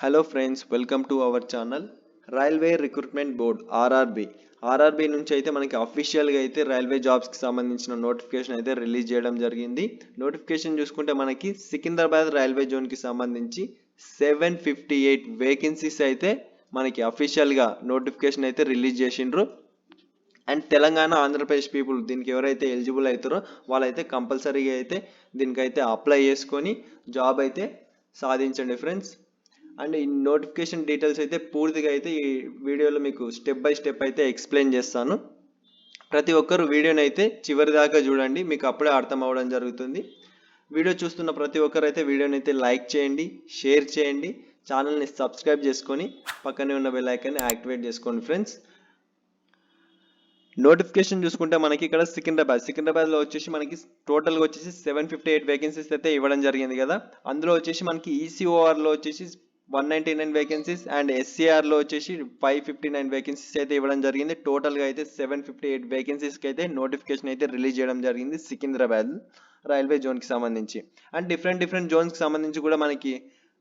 Hello friends, welcome to our channel. Railway recruitment board RRB నుంచి అయితే మనకి అఫీషియల్గా అయితే రైల్వే జాబ్స్కి సంబంధించిన నోటిఫికేషన్ అయితే రిలీజ్ చేయడం జరిగింది. నోటిఫికేషన్ చూసుకుంటే మనకి సికింద్రాబాద్ రైల్వే జోన్కి సంబంధించి 758 వేకెన్సీస్ అయితే మనకి అఫీషియల్గా నోటిఫికేషన్ అయితే రిలీజ్ చేసిండ్రు. అండ్ తెలంగాణ ఆంధ్రప్రదేశ్ పీపుల్ దీనికి ఎవరైతే ఎలిజిబుల్ అవుతారో వాళ్ళైతే కంపల్సరీగా అయితే దీనికైతే అప్లై చేసుకొని జాబ్ అయితే సాధించండి ఫ్రెండ్స్. అండ్ ఈ నోటిఫికేషన్ డీటెయిల్స్ అయితే పూర్తిగా అయితే ఈ వీడియోలో మీకు స్టెప్ బై స్టెప్ అయితే ఎక్స్ప్లెయిన్ చేస్తాను. ప్రతి ఒక్కరు వీడియోని అయితే చివరి దాకా చూడండి, మీకు అప్పుడే అర్థం అవ్వడం జరుగుతుంది. వీడియో చూస్తున్న ప్రతి ఒక్కరు అయితే వీడియోని అయితే లైక్ చేయండి, షేర్ చేయండి, ఛానల్ని సబ్స్క్రైబ్ చేసుకొని పక్కనే ఉన్న బెల్ ఐకాన్ని యాక్టివేట్ చేసుకోండి ఫ్రెండ్స్. నోటిఫికేషన్ చూసుకుంటే మనకి ఇక్కడ సికింద్రాబాద్లో వచ్చేసి మనకి టోటల్గా వచ్చేసి 758 వేకెన్సీస్ అయితే ఇవ్వడం జరిగింది కదా. అందులో వచ్చేసి మనకి ఈసీఓఆర్లో వచ్చేసి 199 వేకెన్సీస్ అండ్ ఎస్సీఆర్లో వచ్చేసి 559 వేకెన్సీస్ అయితే ఇవ్వడం జరిగింది. టోటల్గా అయితే 758 వేకెన్సీస్కి అయితే నోటిఫికేషన్ అయితే రిలీజ్ చేయడం జరిగింది సికింద్రాబాద్ రైల్వే జోన్కి సంబంధించి. అండ్ డిఫరెంట్ జోన్స్కి సంబంధించి కూడా మనకి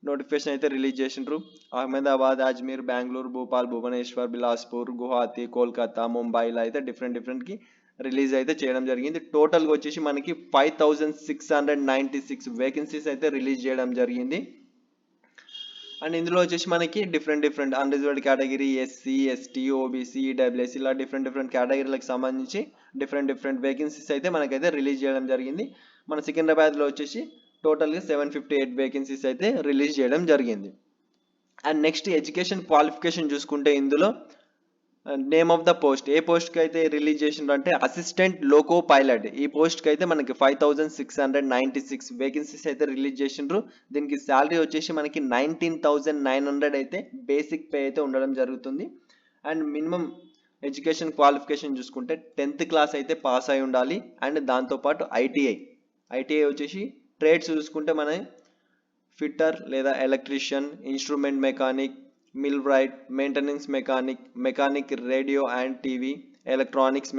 నోటిఫికేషన్ అయితే రిలీజ్ చేసిండ్రు. అహ్మదాబాద్, అజ్మీర్, బెంగళూరు, భోపాల్, భువనేశ్వర్, బిలాస్పూర్, గువాహతి, కోల్కతా, ముంబైలో అయితే డిఫరెంట్కి రిలీజ్ అయితే చేయడం జరిగింది. టోటల్గా వచ్చేసి మనకి 5696 వేకెన్సీస్ అయితే రిలీజ్ చేయడం జరిగింది. అండ్ ఇందులో వచ్చేసి మనకి different unreserved category, SC, ST, OBC, EWS ఇలా డిఫరెంట్ కేటగిరీలకు సంబంధించి డిఫరెంట్ వేకెన్సీస్ అయితే మనకైతే రిలీజ్ చేయడం జరిగింది. మన సికింద్రాబాద్లో వచ్చేసి టోటల్గా 758 వేకెన్సీస్ అయితే రిలీజ్ చేయడం జరిగింది. అండ్ నెక్స్ట్ ఎడ్యుకేషన్ క్వాలిఫికేషన్ చూసుకుంటే ఇందులో నేమ్ ఆఫ్ ద పోస్ట్ ఏ పోస్ట్కి అయితే రిలీజ్ చేసిండ్రు అంటే అసిస్టెంట్ లోకో పైలట్. ఈ పోస్ట్కి అయితే మనకి 5696 వేకెన్సీస్ అయితే రిలీజ్ చేసిండ్రు. దీనికి శాలరీ వచ్చేసి మనకి 19,900 అయితే బేసిక్ పే అయితే ఉండడం జరుగుతుంది. అండ్ మినిమం ఎడ్యుకేషన్ క్వాలిఫికేషన్ చూసుకుంటే 10th క్లాస్ అయితే పాస్ అయి ఉండాలి. అండ్ దాంతోపాటు ఐటీఐ వచ్చేసి ట్రేడ్స్ చూసుకుంటే మన ఫిట్టర్ లేదా electrician, instrument mechanic, mill wright, maintenance mechanic radio and TV, electronics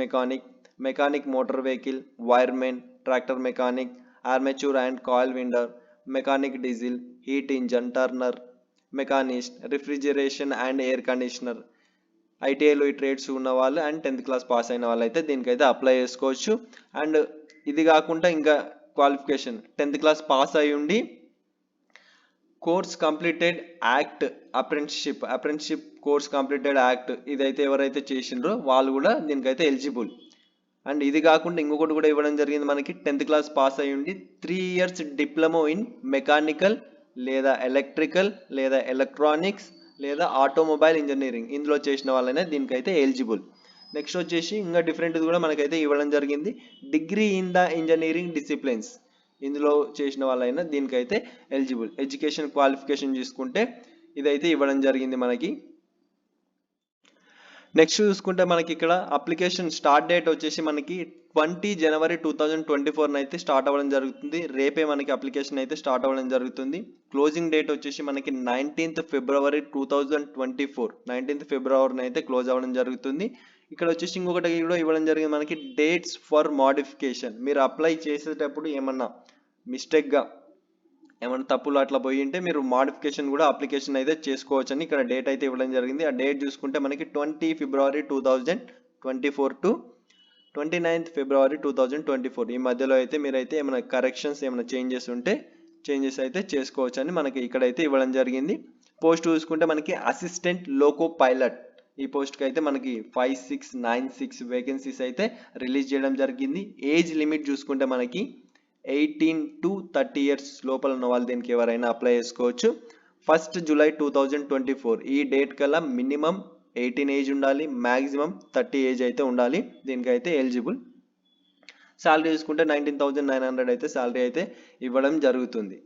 mechanic motor vehicle, wiremen, tractor mechanic, armature and coil winder, mechanic diesel, heat engine turner, machinist, refrigeration and air conditioner. ఐటీఐలో ఈ trades ఉన్న వాళ్ళు and 10th class pass అయిన వాళ్ళు అయితే దీనికైతే apply చేసుకోవచ్చు. And ఇది కాకుండా ఇంకా క్వాలిఫికేషన్ 10th క్లాస్ పాస్ అయి ఉండి course completed act apprenticeship course completed act ఇదైతే ఎవరైతే చేసిండ్రో వాళ్ళు కూడా దీనికైతే ఎలిజిబుల్. అండ్ ఇది కాకుండా ఇంకొకటి కూడా ఇవ్వడం జరిగింది మనకి 10th క్లాస్ పాస్ అయి ఉండి 3 years డిప్లొమా ఇన్ మెకానికల్ లేదా ఎలక్ట్రికల్ లేదా ఎలక్ట్రానిక్స్ లేదా ఆటోమొబైల్ ఇంజనీరింగ్ ఇందులో చేసిన వాళ్ళనే దీనికైతే ఎలిజిబుల్. నెక్స్ట్ వచ్చేసి ఇంకా డిఫరెంట్ కూడా మనకైతే ఇవ్వడం జరిగింది degree in the engineering disciplines ఇందులో చేసిన వాళ్ళైనా దీనికైతే ఎలిజిబుల్. ఎడ్యుకేషన్ క్వాలిఫికేషన్ చూసుకుంటే ఇదైతే ఇవ్వడం జరిగింది మనకి. నెక్స్ట్ చూసుకుంటే మనకి ఇక్కడ అప్లికేషన్ స్టార్ట్ డేట్ వచ్చేసి మనకి 20 జనవరి 2024 అయితే స్టార్ట్ అవ్వడం జరుగుతుంది. రేపే మనకి అప్లికేషన్ అయితే స్టార్ట్ అవ్వడం జరుగుతుంది. క్లోజింగ్ డేట్ వచ్చేసి మనకి 19th ఫిబ్రవరి 2024 19th ఫిబ్రవరిని అయితే క్లోజ్ అవ్వడం జరుగుతుంది. ఇక్కడ వచ్చేసి ఇంకొకటి కూడా ఇవ్వడం జరిగింది మనకి డేట్స్ ఫర్ మోడిఫికేషన్. మీరు అప్లై చేసేటప్పుడు ఏమన్నా మిస్టేక్గా ఏమైనా తప్పులు అట్లా పోయి ఉంటే మీరు మోడిఫికేషన్ కూడా అప్లికేషన్ అయితే చేసుకోవచ్చని ఇక్కడ డేట్ అయితే ఇవ్వడం జరిగింది. ఆ డేట్ చూసుకుంటే మనకి 20 ఫిబ్రవరి 2024 టు 29th ఫిబ్రవరి 2024 ఈ మధ్యలో అయితే మీరైతే ఏమైనా కరెక్షన్స్ ఏమైనా చేంజెస్ అయితే చేసుకోవచ్చని మనకి ఇక్కడైతే ఇవ్వడం జరిగింది. పోస్ట్ చూసుకుంటే మనకి అసిస్టెంట్ లోకో పైలట్ ఈ పోస్ట్కి అయితే మనకి 5696 వేకెన్సీస్ అయితే రిలీజ్ చేయడం జరిగింది. ఏజ్ లిమిట్ చూసుకుంటే మనకి 18 to 30 years లోపల ఉన్న వాళ్ళు దీనికి ఎవరైనా అప్లై చేసుకోవచ్చు. 1st జూలై 2024 ఈ డేట్ కల్లా మినిమం 18 ఏజ్ ఉండాలి, మ్యాక్సిమం 30 ఏజ్ అయితే ఉండాలి, దీనికైతే ఎలిజిబుల్. శాలరీ చూసుకుంటే 19,900 అయితే శాలరీ అయితే ఇవ్వడం జరుగుతుంది.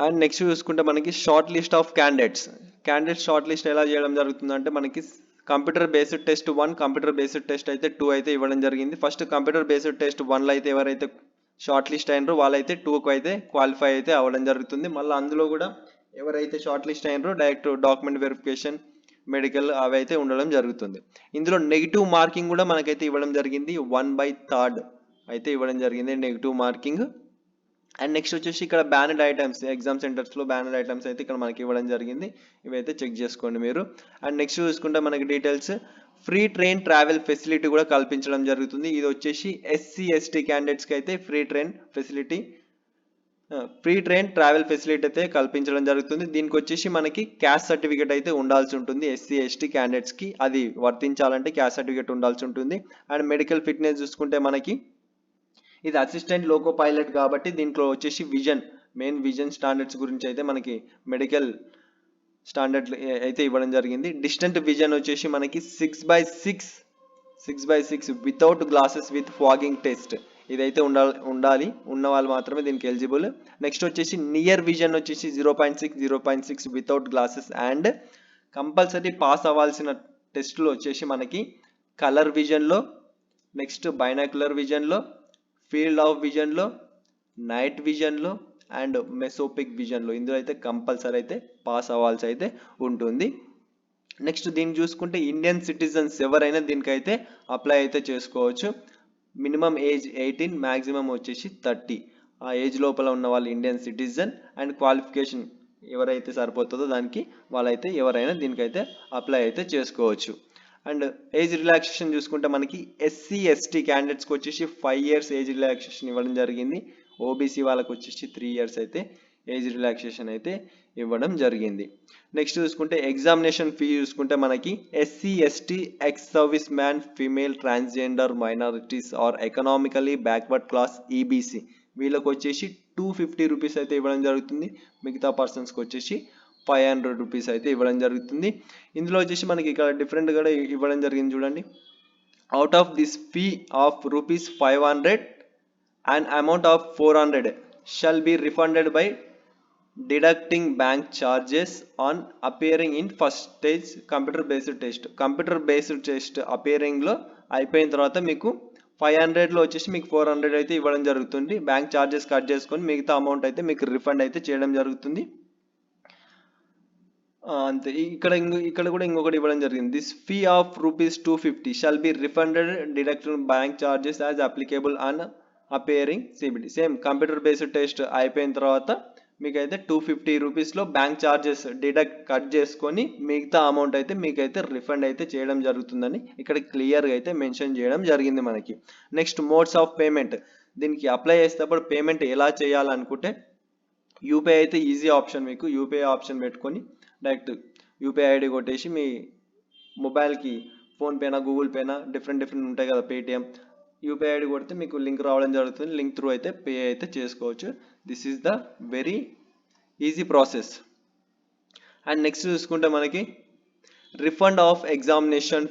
అండ్ నెక్స్ట్ చూసుకుంటే మనకి short list of candidates short list ఎలా చేయడం జరుగుతుందంటే మనకి computer based test 1, computer based test అయితే 2 అయితే ఇవ్వడం జరిగింది. ఫస్ట్ కంప్యూటర్ బేస్డ్ టెస్ట్ 1లో అయితే ఎవరైతే షార్ట్ లిస్ట్ అయినరో వాళ్ళైతే 2కు అయితే క్వాలిఫై అయితే అవ్వడం జరుగుతుంది. మళ్ళీ అందులో కూడా ఎవరైతే షార్ట్ లిస్ట్ అయినరో డైరెక్ట్ డాక్యుమెంట్ వెరిఫికేషన్, మెడికల్ అవి అయితే ఉండడం జరుగుతుంది. ఇందులో నెగిటివ్ మార్కింగ్ కూడా మనకైతే ఇవ్వడం జరిగింది. 1/3 అయితే ఇవ్వడం జరిగింది నెగిటివ్ మార్కింగ్. అండ్ నెక్స్ట్ వచ్చేసి ఇక్కడ బ్యానెడ్ ఐటమ్స్, ఎగ్జామ్ సెంటర్స్లో బ్యానెడ్ ఐటమ్స్ అయితే ఇక్కడ మనకి ఇవ్వడం జరిగింది. ఇవైతే చెక్ చేసుకోండి మీరు. అండ్ నెక్స్ట్ చూసుకుంటే మనకి details free train travel facility కూడా కల్పించడం జరుగుతుంది. ఇది వచ్చేసి ఎస్సీ ఎస్టీ క్యాండిడేట్స్కి అయితే ఫ్రీ ట్రైన్ ట్రావెల్ ఫెసిలిటీ అయితే కల్పించడం జరుగుతుంది. దీనికి వచ్చేసి మనకి క్యాస్ట్ సర్టిఫికేట్ అయితే ఉండాల్సి ఉంటుంది. ఎస్సీ ఎస్టీ క్యాండిడేట్స్కి అది వర్తించాలంటే క్యాస్ట్ సర్టిఫికేట్ ఉండాల్సి ఉంటుంది. అండ్ మెడికల్ ఫిట్నెస్ చూసుకుంటే మనకి ఇది అసిస్టెంట్ లోకో పైలట్ కాబట్టి దీంట్లో వచ్చేసి మెయిన్ విజన్ స్టాండర్డ్స్ గురించి అయితే మనకి మెడికల్ స్టాండర్డ్ అయితే ఇవ్వడం జరిగింది. డిస్టెంట్ విజన్ వచ్చేసి మనకి 6/6 without glasses with fogging test ఇదైతే ఉండాలి. ఉన్న వాళ్ళు మాత్రమే దీనికి ఎలిజిబుల్. నెక్స్ట్ వచ్చేసి నియర్ విజన్ వచ్చేసి 0.6 without glasses. And compulsory pass అవ్వాల్సిన టెస్టులు వచ్చేసి మనకి కలర్ విజన్లో, నెక్స్ట్ బైనాక్యులర్ విజన్లో, ఫీల్డ్ ఆఫ్ విజన్లో, నైట్ విజన్లో అండ్ మెసోపిక్ విజన్లో ఇందులో అయితే కంపల్సరీ అయితే పాస్ అవ్వాల్సి అయితే ఉంటుంది. నెక్స్ట్ దీన్ని చూసుకుంటే ఇండియన్ సిటిజన్స్ ఎవరైనా దీనికైతే అప్లై అయితే చేసుకోవచ్చు. మినిమం ఏజ్ 18, మ్యాక్సిమం వచ్చేసి 30. ఆ ఏజ్ లోపల ఉన్న వాళ్ళు ఇండియన్ సిటిజన్. అండ్ క్వాలిఫికేషన్ ఎవరైతే సరిపోతుందో దానికి వాళ్ళైతే ఎవరైనా దీనికైతే అప్లై అయితే చేసుకోవచ్చు. అండ్ ఏజ్ రిలాక్సేషన్ చూసుకుంటే మనకి ఎస్సీ ఎస్టీ క్యాండిడేట్స్కి వచ్చేసి 5 years ఏజ్ రిలాక్సేషన్ ఇవ్వడం జరిగింది. ఓబీసీ వాళ్ళకి వచ్చేసి 3 years అయితే ఏజ్ రిలాక్సేషన్ అయితే ఇవ్వడం జరిగింది. నెక్స్ట్ చూసుకుంటే ఎగ్జామినేషన్ ఫీ చూసుకుంటే మనకి SC ST ex service man, female, transgender, minorities or economically backward class EBC వీళ్ళకి వచ్చేసి 250 రూపీస్ అయితే ఇవ్వడం జరుగుతుంది. మిగతా పర్సన్స్కి వచ్చేసి 500 రూపీస్ అయితే ఇవ్వడం జరుగుతుంది. ఇందులో వచ్చేసి మనకి ఇక్కడ డిఫరెంట్ కూడా ఇవ్వడం జరిగింది చూడండి. Out of this fee of ₹500 an amount of 400 shall be refunded by deducting bank charges on appearing in first stage computer based test appearing లో అయిపోయిన తర్వాత మీకు 500లో వచ్చేసి మీకు 400 అయితే ఇవ్వడం జరుగుతుంది. బ్యాంక్ ఛార్జెస్ కట్ చేసుకొని మిగతా అమౌంట్ అయితే మీకు రిఫండ్ అయితే చేయడం జరుగుతుంది. అంతే. ఇక్కడ కూడా ఇంకొకటి ఇవ్వడం జరిగింది. This fee of ₹250 shall be refunded deducted bank charges as applicable on appearing CBT. Same computer based test అయిపోయిన తర్వాత మీకైతే 250 రూపీస్లో బ్యాంక్ ఛార్జెస్ కట్ చేసుకొని మిగతా అమౌంట్ అయితే మీకైతే రిఫండ్ అయితే చేయడం జరుగుతుందని ఇక్కడ క్లియర్గా అయితే మెన్షన్ చేయడం జరిగింది మనకి. Next modes of payment. దీనికి అప్లై చేసేటప్పుడు పేమెంట్ ఎలా చేయాలనుకుంటే యూపీఐ అయితే ఈజీ ఆప్షన్. మీకు యూపీఐ ఆప్షన్ పెట్టుకొని డైరెక్ట్ యూపీఐ ఐడి కొట్టేసి మీ మొబైల్కి ఫోన్పేనా, గూగుల్ పేనా డిఫరెంట్ ఉంటాయి కదా, పేటిఎం, యూపీఐ ఐడి కొడితే మీకు లింక్ రావడం జరుగుతుంది. లింక్ త్రూ అయితే పే అయితే చేసుకోవచ్చు. This is the very easy process. And next చూసుకుంటే మనకి రిఫండ్ ఆఫ్ ఎగ్జామినేషన్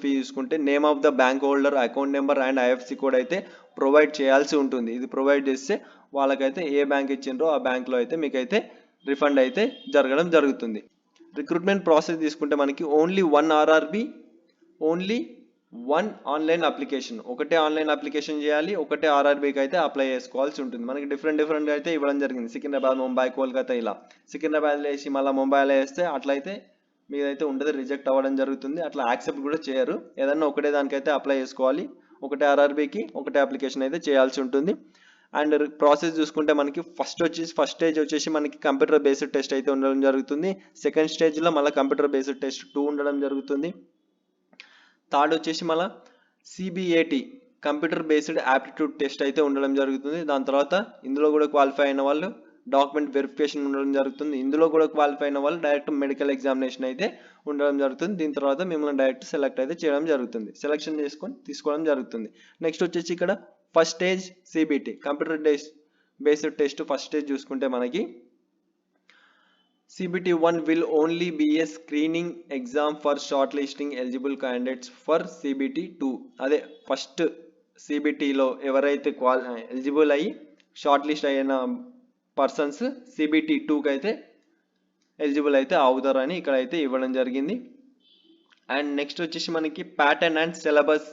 ఫీ చూసుకుంటే name of the bank holder, account number and IFC code అయితే ప్రొవైడ్ చేయాల్సి ఉంటుంది. ఇది ప్రొవైడ్ చేస్తే వాళ్ళకైతే ఏ బ్యాంక్ ఇచ్చిండ్రో ఆ బ్యాంక్లో అయితే మీకైతే రిఫండ్ అయితే జరగడం జరుగుతుంది. రిక్రూట్మెంట్ ప్రాసెస్ తీసుకుంటే మనకి only 1 RRB, only 1 online application, ఒకటే ఆన్లైన్ అప్లికేషన్ చేయాలి, ఒకటే RRBకి అయితే అప్లై చేసుకోవాల్సి ఉంటుంది. మనకి డిఫరెంట్ అయితే ఇవ్వడం జరిగింది. సికింద్రాబాద్, ముంబై, కోల్కతా ఇలా. సికింద్రాబాద్లో వేసి మళ్ళీ ముంబైలో వేస్తే అట్లయితే మీదైతే ఉండదు, రిజెక్ట్ అవ్వడం జరుగుతుంది. అట్లా యాక్సెప్ట్ కూడా చేయరు. ఏదన్నా ఒకటే దానికైతే అప్లై చేసుకోవాలి. ఒకటే RRBకి ఒకటే అప్లికేషన్ అయితే చేయాల్సి ఉంటుంది. అండ్ ప్రాసెస్ చూసుకుంటే మనకి ఫస్ట్ స్టేజ్ వచ్చేసి మనకి కంప్యూటర్ బేస్డ్ టెస్ట్ అయితే ఉండడం జరుగుతుంది. సెకండ్ స్టేజ్లో మళ్ళీ కంప్యూటర్ బేస్డ్ టెస్ట్ 2 ఉండడం జరుగుతుంది. థర్డ్ వచ్చేసి మళ్ళీ CBAT computer based aptitude test అయితే ఉండడం జరుగుతుంది. దాని తర్వాత ఇందులో కూడా క్వాలిఫై అయిన వాళ్ళు డాక్యుమెంట్ వెరిఫికేషన్ ఉండడం జరుగుతుంది. ఇందులో కూడా క్వాలిఫై అయిన వాళ్ళు డైరెక్ట్ మెడికల్ ఎగ్జామినేషన్ అయితే ఉండడం జరుగుతుంది. దీని తర్వాత మిమ్మల్ని డైరెక్ట్ సెలెక్ట్ అయితే చేయడం జరుగుతుంది. సెలెక్షన్ చేసుకొని తీసుకోవడం జరుగుతుంది. నెక్స్ట్ వచ్చేసి ఇక్కడ first stage CBT computer based test first stage చూసుకుంటే మనకి CBT 1 will only be a screening exam for shortlisting eligible candidates for CBT 2. అదే ఫస్ట్ CBTలో ఎవరైతే ఎలిజిబుల్ అయ్యి షార్ట్ లిస్ట్ అయిన పర్సన్స్ CBT 2కి అయితే ఎలిజిబుల్ అయితే అవుతారని ఇక్కడ అయితే ఇవ్వడం జరిగింది. అండ్ నెక్స్ట్ వచ్చేసి మనకి pattern and syllabus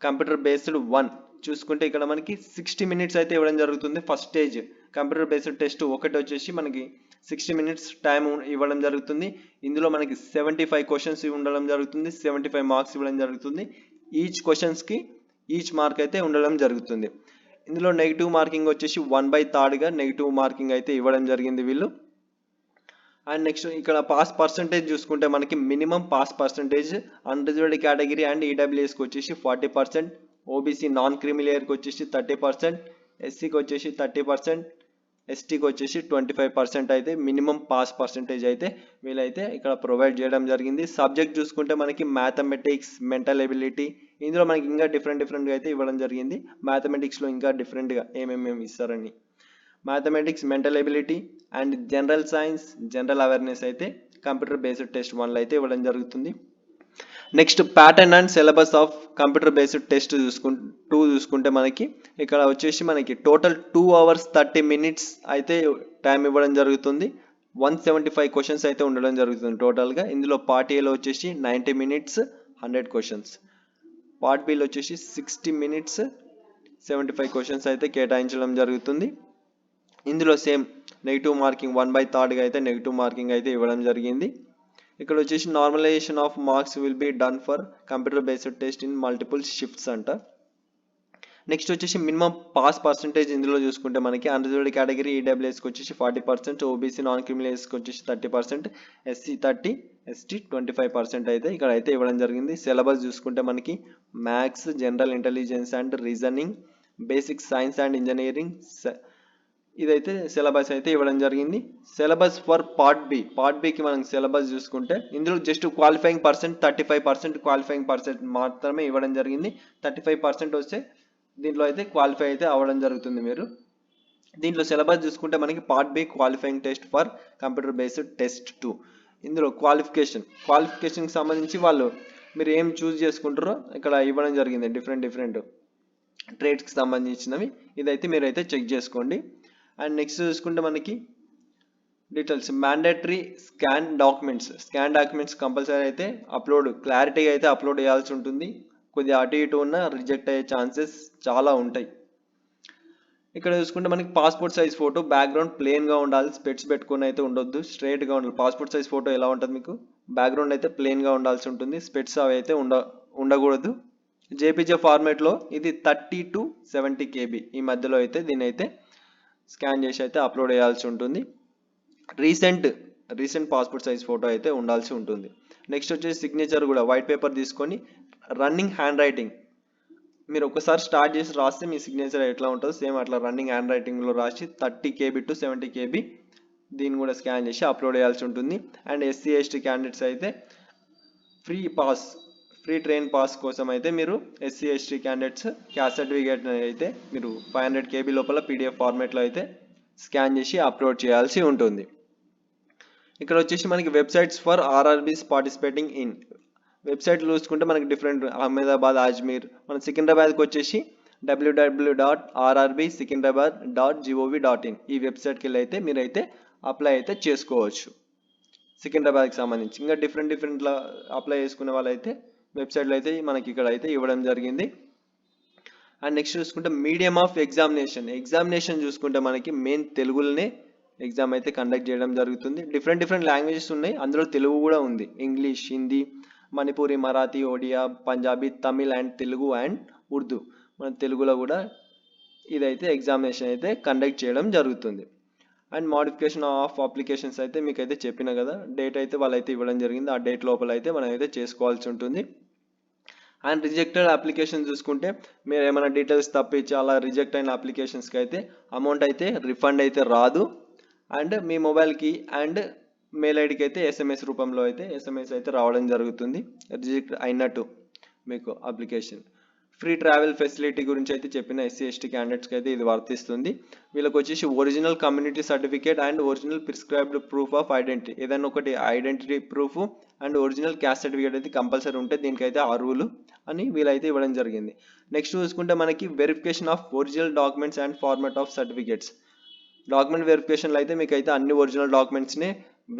computer based 1 చూసుకుంటే ఇక్కడ మనకి 60 minutes అయితే ఇవ్వడం జరుగుతుంది. First stage computer based test ఒకటి వచ్చేసి మనకి 60 minutes టైం ఇవ్వడం జరుగుతుంది. ఇందులో మనకి 75 questions ఉండడం జరుగుతుంది. 75 marks ఇవ్వడం జరుగుతుంది. ఈచ్ క్వశ్చన్స్కి ఈచ్ మార్క్ అయితే ఉండడం జరుగుతుంది. ఇందులో నెగిటివ్ మార్కింగ్ వచ్చేసి 1/3గా నెగిటివ్ మార్కింగ్ అయితే ఇవ్వడం జరిగింది వీళ్ళు. అండ్ నెక్స్ట్ ఇక్కడ పాస్ పర్సంటేజ్ చూసుకుంటే మనకి minimum pass percentage unreserved category and ఈడబ్ల్యూఎస్కి వచ్చేసి 40%, ఓబీసీ నాన్ క్రిమి లేయర్కి వచ్చేసి 30%, ఎస్సీకి వచ్చేసి 30%, ఎస్టీకి వచ్చేసి 25% అయితే మినిమం పాస్ పర్సంటేజ్ అయితే వీళ్ళైతే ఇక్కడ ప్రొవైడ్ చేయడం జరిగింది. సబ్జెక్ట్ చూసుకుంటే మనకి మ్యాథమెటిక్స్, మెంటల్ ఎబిలిటీ, ఇందులో మనకి ఇంకా డిఫరెంట్గా అయితే ఇవ్వడం జరిగింది. మ్యాథమెటిక్స్లో ఇంకా డిఫరెంట్గా ఏమేమి ఇస్తారని. Mathematics, mental ability and general science, general awareness అయితే కంప్యూటర్ బేస్డ్ టెస్ట్ 1లో అయితే ఇవ్వడం జరుగుతుంది. Next pattern and syllabus of computer based test చూసుకుంటే మనకి ఇక్కడ వచ్చేసి మనకి టోటల్ 2 hours 30 minutes అయితే టైం ఇవ్వడం జరుగుతుంది. 175 క్వశ్చన్స్ అయితే ఉండడం జరుగుతుంది టోటల్గా. ఇందులో పార్ట్ ఏలో వచ్చేసి 90 minutes 100 questions, పార్ట్ బిలో వచ్చేసి 60 minutes 75 క్వశ్చన్స్ అయితే కేటాయించడం జరుగుతుంది. ఇందులో సేమ్ నెగిటివ్ మార్కింగ్ 1/3గా అయితే నెగిటివ్ మార్కింగ్ అయితే ఇవ్వడం జరిగింది. ఇక్కడ వచ్చేసి normalisation of marks will be done for computer based test in multiple shifts అంట. నెక్స్ట్ వచ్చేసి మినిమం పాస్ పర్సంటేజ్ ఇందులో చూసుకుంటే మనకి అన్రిజర్వ్డ్ కేటగిరీ ఈడబ్ల్యూఎస్కి వచ్చేసి 40%, ఓబీసీ నాన్ క్రిమినల్స్కి వచ్చేసి 30%, ఎస్సీ 30, ఎస్టీ 25% అయితే ఇక్కడ అయితే ఇవ్వడం జరిగింది. సిలబస్ చూసుకుంటే మనకి maths, general intelligence and reasoning, basic science and engineering ఇదైతే సిలబస్ అయితే ఇవ్వడం జరిగింది. సిలబస్ ఫర్ పార్ట్ బికి మనం సిలబస్ చూసుకుంటే ఇందులో just qualifying percent 35% qualifying percent మాత్రమే ఇవ్వడం జరిగింది. 35% వస్తే దీంట్లో అయితే క్వాలిఫై అయితే అవ్వడం జరుగుతుంది మీరు. దీంట్లో సిలబస్ చూసుకుంటే మనకి part B qualifying test for computer based test 2. ఇందులో క్వాలిఫికేషన్కి సంబంధించి వాళ్ళు మీరు ఏం చూస్ చేసుకుంటారో ఇక్కడ ఇవ్వడం జరిగింది. డిఫరెంట్ ట్రేడ్స్కి సంబంధించినవి ఇదైతే మీరైతే చెక్ చేసుకోండి. అండ్ నెక్స్ట్ చూసుకుంటే మనకి details mandatory scan documents compulsory అయితే క్లారిటీగా అయితే అప్లోడ్ చేయాల్సి ఉంటుంది. కొద్దిగా అటు ఇటు ఉన్న రిజెక్ట్ అయ్యే ఛాన్సెస్ చాలా ఉంటాయి. ఇక్కడ చూసుకుంటే మనకి పాస్పోర్ట్ సైజ్ ఫోటో బ్యాక్గ్రౌండ్ ప్లెయిన్గా ఉండాలి, స్పెట్స్ పెట్టుకుని అయితే ఉండొద్దు, స్ట్రైట్గా ఉండాలి. పాస్పోర్ట్ సైజ్ ఫోటో ఎలా ఉంటుంది మీకు బ్యాక్గ్రౌండ్ అయితే ప్లెయిన్గా ఉండాల్సి ఉంటుంది, స్పెట్స్ అవి అయితే ఉండకూడదు. జేపీజే ఫార్మేట్లో ఇది 30 to 70 KB ఈ మధ్యలో అయితే దీని అయితే స్కాన్ చేసి అయితే అప్లోడ్ చేయాల్సి ఉంటుంది. రీసెంట్ పాస్పోర్ట్ సైజ్ ఫోటో అయితే ఉండాల్సి ఉంటుంది. నెక్స్ట్ వచ్చేసి సిగ్నేచర్ కూడా వైట్ పేపర్ తీసుకొని రన్నింగ్ హ్యాండ్ రైటింగ్ మీరు ఒకసారి స్టార్ట్ చేసి రాస్తే మీ సిగ్నేచర్ ఎట్లా ఉంటుందో సేమ్ అట్లా రన్నింగ్ హ్యాండ్ రైటింగ్లో రాసి 30 KB to 70 KB దీన్ని కూడా స్కాన్ చేసి అప్లోడ్ చేయాల్సి ఉంటుంది. అండ్ ఎస్సీ ఎస్టీ క్యాండిడేట్స్ అయితే ఫ్రీ ట్రైన్ పాస్ కోసం అయితే మీరు SC ST candidates caste certificate అయితే మీరు 500 KB లోపల PDF ఫార్మేట్లో అయితే స్కాన్ చేసి అప్లోడ్ చేయాల్సి ఉంటుంది. ఇక్కడ వచ్చేసి మనకి websites for RRBs participating in వెబ్సైట్లు చూసుకుంటే మనకి డిఫరెంట్ అహ్మదాబాద్, అజ్మీర్. మన సికింద్రాబాద్కి వచ్చేసి www.rrbsikindabad.gov.in ఈ వెబ్సైట్కి వెళ్ళి అయితే మీరైతే అప్లై అయితే చేసుకోవచ్చు. సికింద్రాబాద్కి సంబంధించి ఇంకా డిఫరెంట్ అప్లై చేసుకునే వాళ్ళైతే వెబ్సైట్లో అయితే మనకి ఇక్కడ అయితే ఇవ్వడం జరిగింది. అండ్ నెక్స్ట్ చూసుకుంటే మీడియం ఆఫ్ ఎగ్జామినేషన్ చూసుకుంటే మనకి మెయిన్ తెలుగులోనే ఎగ్జామ్ అయితే కండక్ట్ చేయడం జరుగుతుంది. డిఫరెంట్ లాంగ్వేజెస్ ఉన్నాయి, అందులో తెలుగు కూడా ఉంది. English, Hindi, Manipuri, Marathi, Odia, Punjabi, Tamil and Telugu and Urdu. మన తెలుగులో కూడా ఇదైతే ఎగ్జామినేషన్ అయితే కండక్ట్ చేయడం జరుగుతుంది. అండ్ మోడిఫికేషన్ ఆఫ్ అప్లికేషన్స్ అయితే మీకు అయితే చెప్పిన కదా, డేట్ అయితే వాళ్ళైతే ఇవ్వడం జరిగింది. ఆ డేట్ లోపల అయితే మనం అయితే చేసుకోవాల్సి ఉంటుంది. అండ్ రిజెక్టెడ్ అప్లికేషన్ చూసుకుంటే మీరు ఏమైనా డీటెయిల్స్ తప్పించి అలా రిజెక్ట్ అయిన అప్లికేషన్స్కి అయితే అమౌంట్ అయితే రిఫండ్ అయితే రాదు. అండ్ మీ మొబైల్కి అండ్ మెయిల్ ఐడికి అయితే ఎస్ఎంఎస్ రూపంలో అయితే ఎస్ఎంఎస్ అయితే రావడం జరుగుతుంది రిజెక్ట్ అయినట్టు మీకు అప్లికేషన్. ఫ్రీ ట్రావెల్ ఫెసిలిటీ గురించి అయితే చెప్పిన ఎస్సీ ఎస్టీ క్యాండిడేట్స్కి అయితే ఇది వర్తిస్తుంది. వీళ్ళకి వచ్చేసి original community certificate and original prescribed proof of identity, ఏదైనా ఒకటి identity proof and original caste certificate అయితే కంపల్సరీ ఉంటే దీనికైతే అర్హులు అని వీళ్ళైతే ఇవ్వడం జరిగింది. నెక్స్ట్ చూసుకుంటే మనకి verification of original documents and format of certificates. Document వెరిఫికేషన్లో అయితే మీకు అయితే అన్ని ఒరిజినల్ డాక్యుమెంట్స్ని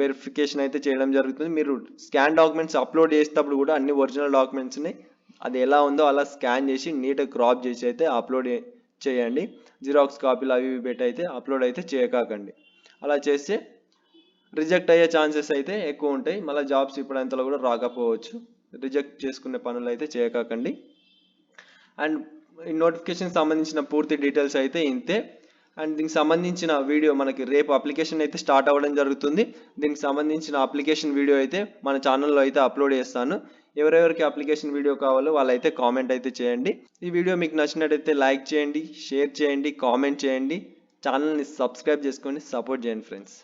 వెరిఫికేషన్ అయితే చేయడం జరుగుతుంది. మీరు స్కాన్ డాక్యుమెంట్స్ అప్లోడ్ చేసేటప్పుడు కూడా అన్ని ఒరిజినల్ డాక్యుమెంట్స్ని అది ఎలా ఉందో అలా స్కాన్ చేసి నీట్గా క్రాప్ చేసి అయితే అప్లోడ్ చేయండి. జిరాక్స్ కాపీలు అవి పెట్టి అయితే అప్లోడ్ అయితే చేయకండి. అలా చేస్తే రిజెక్ట్ అయ్యే ఛాన్సెస్ అయితే ఎక్కువ ఉంటాయి. మళ్ళీ జాబ్స్ ఇప్పుడంతలో కూడా రాకపోవచ్చు. రిజెక్ట్ చేసుకునే పనులు అయితే చేయకండి. అండ్ ఈ నోటిఫికేషన్ సంబంధించిన పూర్తి డీటెయిల్స్ అయితే ఇంతే. అండ్ దీనికి సంబంధించిన వీడియో మనకి రేపు అప్లికేషన్ అయితే స్టార్ట్ అవ్వడం జరుగుతుంది. దీనికి సంబంధించిన అప్లికేషన్ వీడియో అయితే మన ఛానల్లో అయితే అప్లోడ్ చేస్తాను. ఎవరెవరికి అప్లికేషన్ వీడియో కావాలో వాళ్ళైతే కామెంట్ అయితే చేయండి. ఈ వీడియో మీకు నచ్చినట్టయితే లైక్ చేయండి, షేర్ చేయండి, కామెంట్ చేయండి, ఛానల్ని సబ్స్క్రైబ్ చేసుకొని సపోర్ట్ చేయండి ఫ్రెండ్స్.